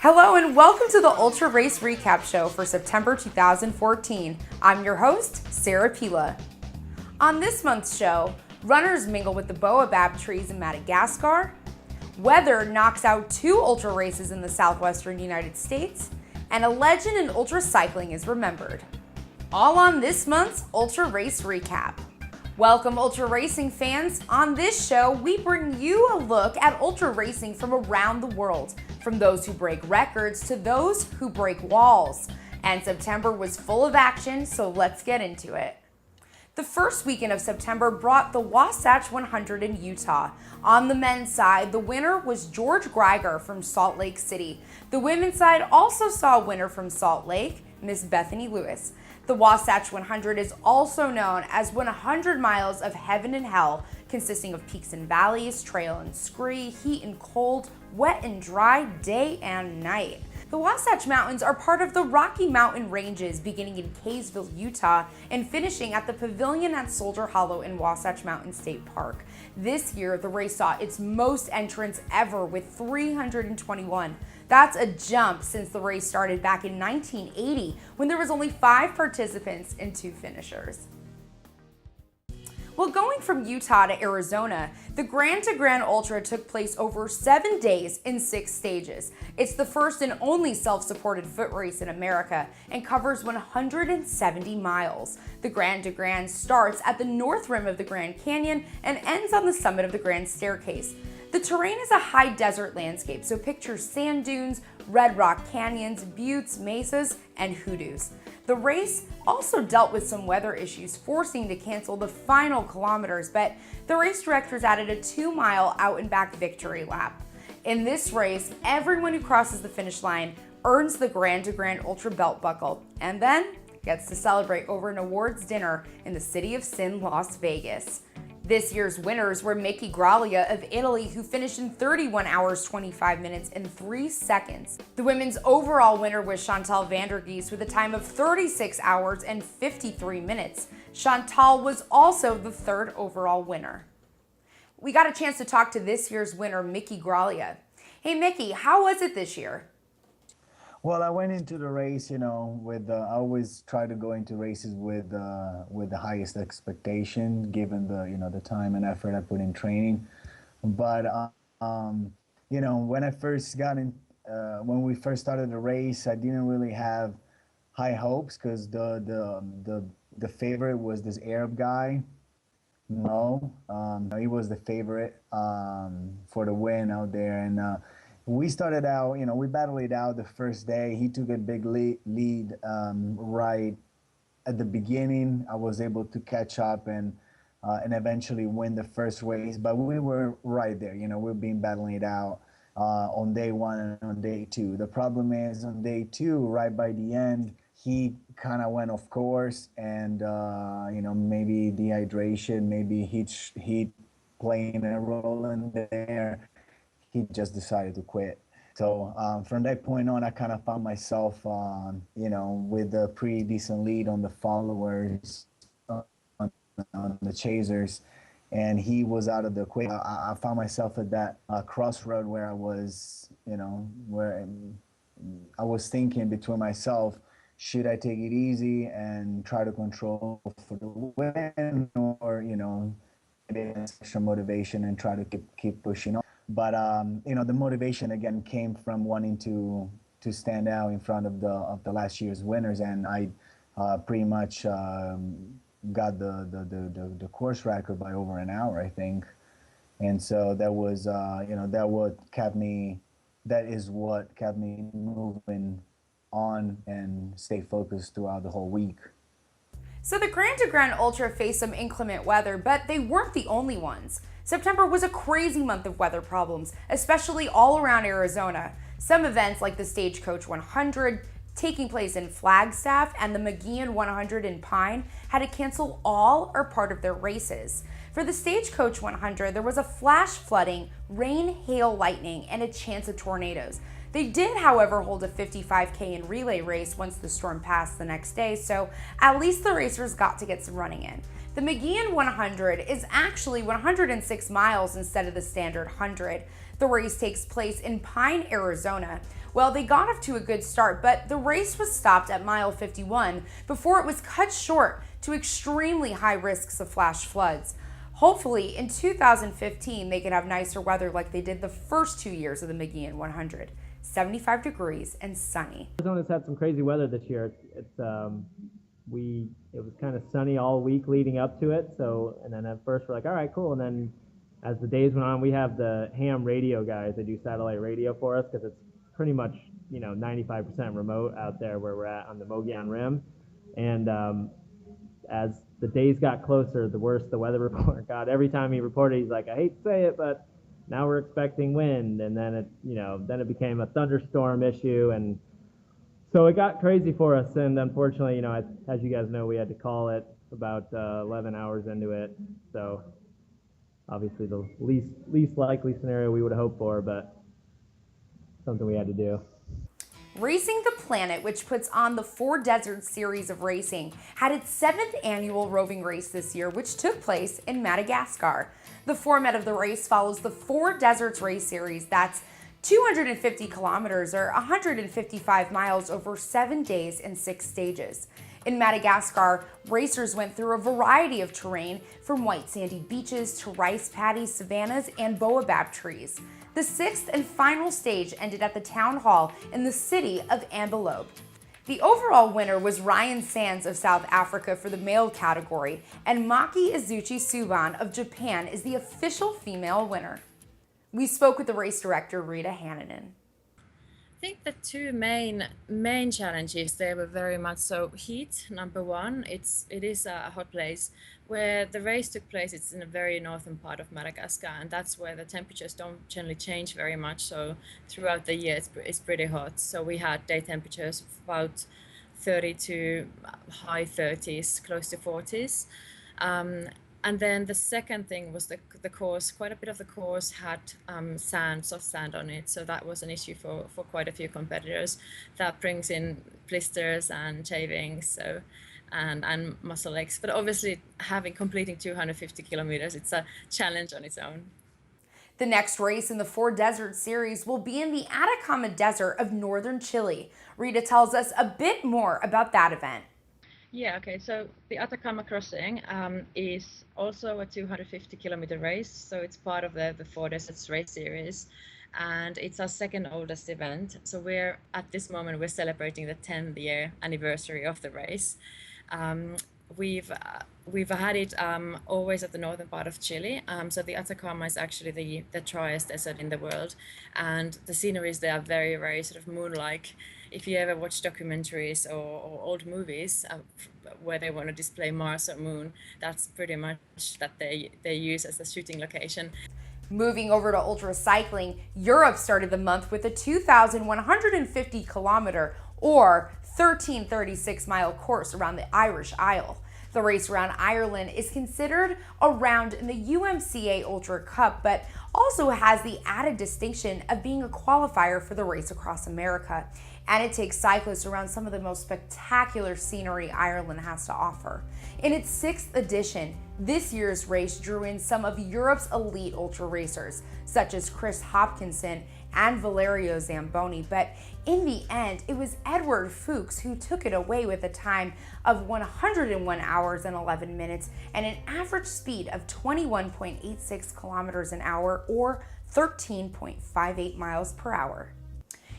Hello and welcome to the Ultra Race Recap Show for September 2014. I'm your host, Sarah Pila. On this month's show, runners mingle with the baobab trees in Madagascar, weather knocks out 2 ultra races in the southwestern United States, and a legend in ultra cycling is remembered. All on this month's Ultra Race Recap. Welcome ultra racing fans. On this show, we bring you a look at ultra racing from around the world, from those who break records to those who break walls. And September was full of action, so let's get into it. The first weekend of September brought the Wasatch 100 in Utah. On the men's side, the winner was George Greiger from Salt Lake City. The women's side also saw a winner from Salt Lake, Miss Bethany Lewis. The Wasatch 100 is also known as 100 miles of heaven and hell, consisting of peaks and valleys, trail and scree, heat and cold, wet and dry, day and night. The Wasatch Mountains are part of the Rocky Mountain Ranges, beginning in Kaysville, Utah, and finishing at the Pavilion at Soldier Hollow in Wasatch Mountain State Park. This year, the race saw its most entrants ever with 321. That's a jump since the race started back in 1980, when there was only 5 participants and 2 finishers. Well, going from Utah to Arizona, the Grand to Grand Ultra took place over 7 days in 6 stages. It's the first and only self-supported foot race in America and covers 170 miles. The Grand to Grand starts at the north rim of the Grand Canyon and ends on the summit of the Grand Staircase. The terrain is a high desert landscape, so picture sand dunes, red rock canyons, buttes, mesas, and hoodoos. The race also dealt with some weather issues, forcing to cancel the final kilometers, but the race directors added a 2-mile out and back victory lap. In this race, everyone who crosses the finish line earns the Grand to Grand Ultra belt buckle and then gets to celebrate over an awards dinner in the City of Sin, Las Vegas. This year's winners were Miki Graglia of Italy, who finished in 31 hours, 25 minutes, and 3 seconds. The women's overall winner was Chantal van der Geest with a time of 36 hours and 53 minutes. Chantal was also the 3rd overall winner. We got a chance to talk to this year's winner, Miki Graglia. Hey Miki, how was it this year? Well, I went into the race, with I always try to go into races with the highest expectation, given the time and effort I put in training. But when I first got in, when we first started the race, I didn't really have high hopes because the favorite was this Arab guy, Mo. He was the favorite for the win out there, and we started out, we battled it out the first day. He took a big lead right at the beginning. I was able to catch up and eventually win the first race. But we were right there. We've been battling it out on day 1 and on day 2. The problem is on day 2, right by the end, he kind of went off course, and maybe dehydration, maybe heat playing a role in there. He just decided to quit. So from that point on, I kind of found myself, with a pretty decent lead on the followers, on the chasers, and he was out of the quick. I found myself at that crossroad where I was, where I was thinking between myself, should I take it easy and try to control for the win, or, get extra motivation and try to keep pushing on. But the motivation again came from wanting to stand out in front of the last year's winners, and I pretty much got the course record by over an hour, I think. And so that was that is what kept me moving on and stay focused throughout the whole week. So the Grand to Grand Ultra faced some inclement weather, but they weren't the only ones. September was a crazy month of weather problems, especially all around Arizona. Some events like the Stagecoach 100 taking place in Flagstaff and the McGeehan 100 in Pine had to cancel all or part of their races. For the Stagecoach 100, there was a flash flooding, rain, hail, lightning, and a chance of tornadoes. They did, however, hold a 55K in relay race once the storm passed the next day, so at least the racers got to get some running in. The McGeehan 100 is actually 106 miles instead of the standard 100. The race takes place in Pine, Arizona. Well, they got off to a good start, but the race was stopped at mile 51 before it was cut short to extremely high risks of flash floods. Hopefully, in 2015, they can have nicer weather like they did the first 2 years of the McGeehan 100. 75 degrees and sunny. Arizona's had some crazy weather this year. It was kind of sunny all week leading up to it. So, and then at first we're like, all right, cool. And then as the days went on, we have the ham radio guys. They do satellite radio for us because it's pretty much 95% remote out there where we're at on the Mogollon Rim. And as the days got closer, the worse the weather report got. Every time he reported, he's like, I hate to say it, but now we're expecting wind, and then it became a thunderstorm issue, and so it got crazy for us. And unfortunately, as you guys know, we had to call it about 11 hours into it. So obviously, the least likely scenario we would have hoped for, but something we had to do. Racing the Planet, which puts on the Four Deserts series of racing, had its 7th annual roving race this year, which took place in Madagascar. The format of the race follows the Four Deserts race series. That's 250 kilometers or 155 miles over 7 days and 6 stages. In Madagascar, racers went through a variety of terrain, from white sandy beaches to rice paddies, savannas, and baobab trees. The 6th and final stage ended at the town hall in the city of Ambelobe. The overall winner was Ryan Sands of South Africa for the male category, and Maki Izuchi Suban of Japan is the official female winner. We spoke with the race director, Rita Hannanen. I think the two main challenges there were very much so heat. Number one, it is a hot place. Where the race took place, it's in a very northern part of Madagascar, and that's where the temperatures don't generally change very much. So throughout the year, it's pretty hot. So we had day temperatures of about 30 to high 30s, close to 40s. And then the second thing was the course. Quite a bit of the course had soft sand on it, so that was an issue for quite a few competitors. That brings in blisters and shavings, and muscle aches. But obviously, completing 250 kilometers, it's a challenge on its own. The next race in the Four Deserts series will be in the Atacama Desert of northern Chile. Rita tells us a bit more about that event. Yeah, okay, so the Atacama Crossing is also a 250 kilometer race, so it's part of the Four Deserts race series, and it's our second oldest event. So at this moment we're celebrating the 10th year anniversary of the race. We've had it always at the northern part of Chile. So the Atacama is actually the driest desert in the world, and the sceneries there are very, very sort of moon-like. If you ever watch documentaries or old movies where they want to display Mars or Moon, that's pretty much that they use as the shooting location. Moving over to ultra cycling, Europe started the month with a 2,150 kilometer or 1336 mile course around the Irish Isle. The race around Ireland is considered a round in the UMCA Ultra Cup, but also has the added distinction of being a qualifier for the Race Across America. And it takes cyclists around some of the most spectacular scenery Ireland has to offer. In its 6th edition, this year's race drew in some of Europe's elite ultra racers, such as Chris Hopkinson and Valerio Zamboni, but in the end, it was Edward Fuchs who took it away with a time of 101 hours and 11 minutes and an average speed of 21.86 kilometers an hour or 13.58 miles per hour.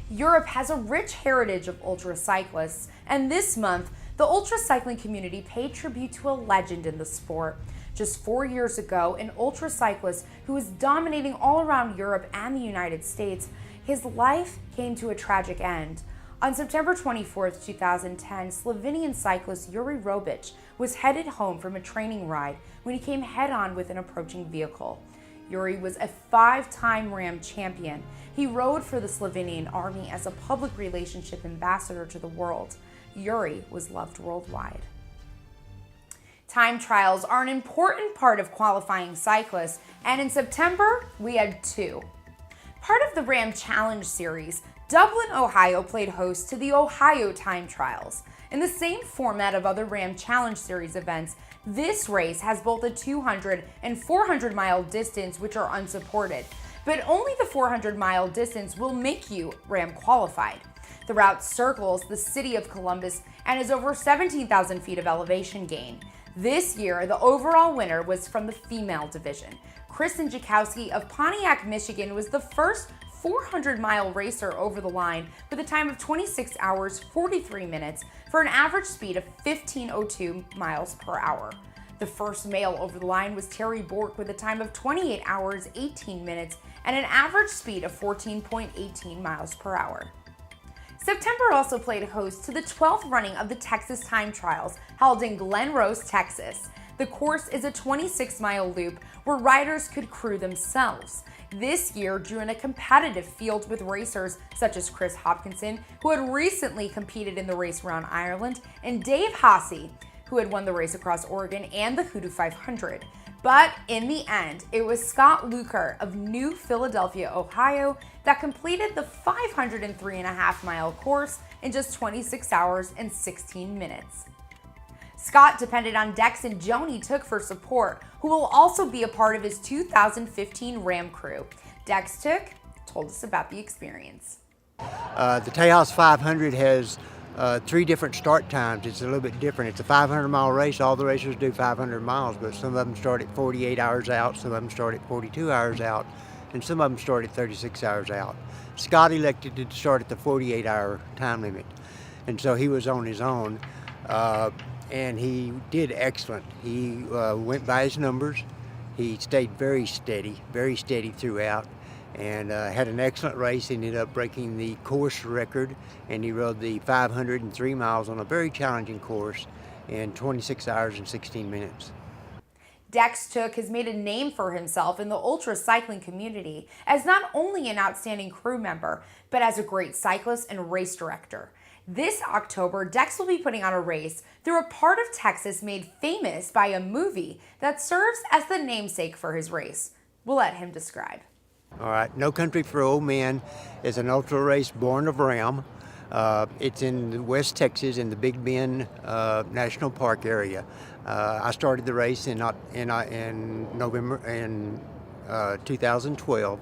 Europe has a rich heritage of ultra cyclists, and this month, the ultra cycling community paid tribute to a legend in the sport. Just 4 years ago, an ultra cyclist who was dominating all around Europe and the United States, his life came to a tragic end. On September 24, 2010, Slovenian cyclist Jure Robic was headed home from a training ride when he came head-on with an approaching vehicle. Jure was a 5-time Ram champion. He rode for the Slovenian army as a public relationship ambassador to the world. Jure was loved worldwide. Time trials are an important part of qualifying cyclists, and in September, we had 2. Part of the Ram Challenge series, Dublin, Ohio played host to the Ohio Time Trials. In the same format of other Ram Challenge Series events, this race has both a 200 and 400 mile distance which are unsupported. but only the 400-mile distance will make you Ram qualified. The route circles the city of Columbus and is over 17,000 feet of elevation gain. This year, the overall winner was from the female division. Kristen Jakowski of Pontiac, Michigan was the first 400-mile racer over the line with a time of 26 hours, 43 minutes for an average speed of 15.02 miles per hour. The first male over the line was Terry Bork with a time of 28 hours, 18 minutes and an average speed of 14.18 miles per hour. September also played host to the 12th running of the Texas Time Trials held in Glen Rose, Texas. The course is a 26-mile loop where riders could crew themselves. This year drew in a competitive field with racers such as Chris Hopkinson, who had recently competed in the race around Ireland, and Dave Haase, who had won the race across Oregon and the Hoodoo 500. But in the end, it was Scott Lucar of New Philadelphia, Ohio, that completed the 503.5-mile course in just 26 hours and 16 minutes. Scott depended on Dex and Joni Took for support, who will also be a part of his 2015 Ram crew. Dex Took told us about the experience. The Tejas 500 has 3 different start times. It's a little bit different. It's a 500-mile race. All the racers do 500 miles, but some of them start at 48 hours out, some of them start at 42 hours out, and some of them start at 36 hours out. Scott elected to start at the 48-hour time limit, and so he was on his own, and he did excellent. He went by his numbers. He stayed very steady throughout, and had an excellent race. Ended up breaking the course record, and he rode the 503 miles on a very challenging course in 26 hours and 16 minutes. Dex Took has made a name for himself in the ultra cycling community as not only an outstanding crew member, but as a great cyclist and race director. This October, Dex will be putting on a race through a part of Texas made famous by a movie that serves as the namesake for his race. We'll let him describe. All right, No Country for Old Men is an ultra race born of Ram. It's in West Texas in the Big Bend National Park area. I started the race in November 2012,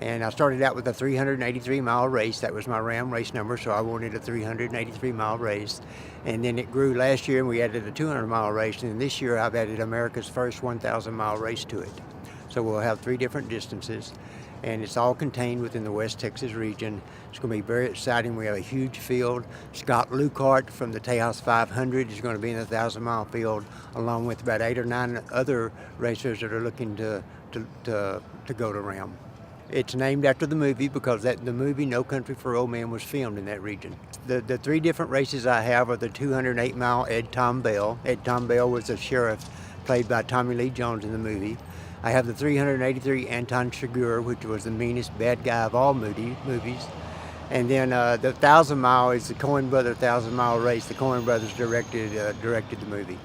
and I started out with a 383-mile race. That was my Ram race number, so I wanted a 383-mile race. And then it grew last year, and we added a 200-mile race, and this year I've added America's first 1,000-mile race to it. So we'll have 3 different distances, and it's all contained within the West Texas region. It's going to be very exciting. We have a huge field. Scott Lucar from the Tejas 500 is going to be in the 1,000-mile field, along with about 8 or 9 other racers that are looking to go to Ram. It's named after the movie because the movie No Country for Old Men was filmed in that region. The 3 different races I have are the 208-mile Ed Tom Bell. Ed Tom Bell was the sheriff played by Tommy Lee Jones in the movie. I have the 383 Anton Chigurh, which was the meanest bad guy of all movies. And then the 1,000-mile is the Coen Brothers 1,000-mile race. The Coen Brothers directed the movie.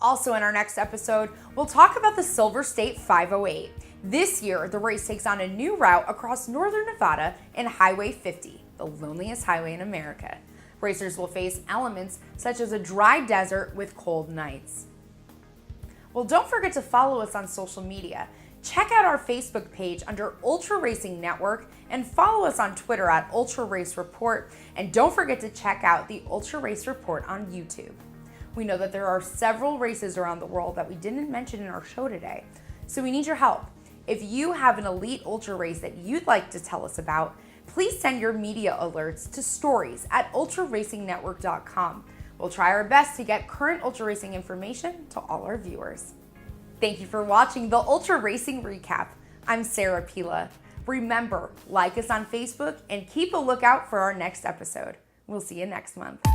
Also in our next episode, we'll talk about the Silver State 508. This year, the race takes on a new route across northern Nevada and Highway 50, the loneliest highway in America. Racers will face elements such as a dry desert with cold nights. Well, don't forget to follow us on social media. Check out our Facebook page under Ultra Racing Network and follow us on Twitter at Ultra Race Report. And don't forget to check out the Ultra Race Report on YouTube. We know that there are several races around the world that we didn't mention in our show today, so we need your help. If you have an elite ultra race that you'd like to tell us about, please send your media alerts to stories@ultraracingnetwork.com. We'll try our best to get current ultra racing information to all our viewers. Thank you for watching the Ultra Racing Recap. I'm Sarah Pila. Remember, like us on Facebook and keep a lookout for our next episode. We'll see you next month.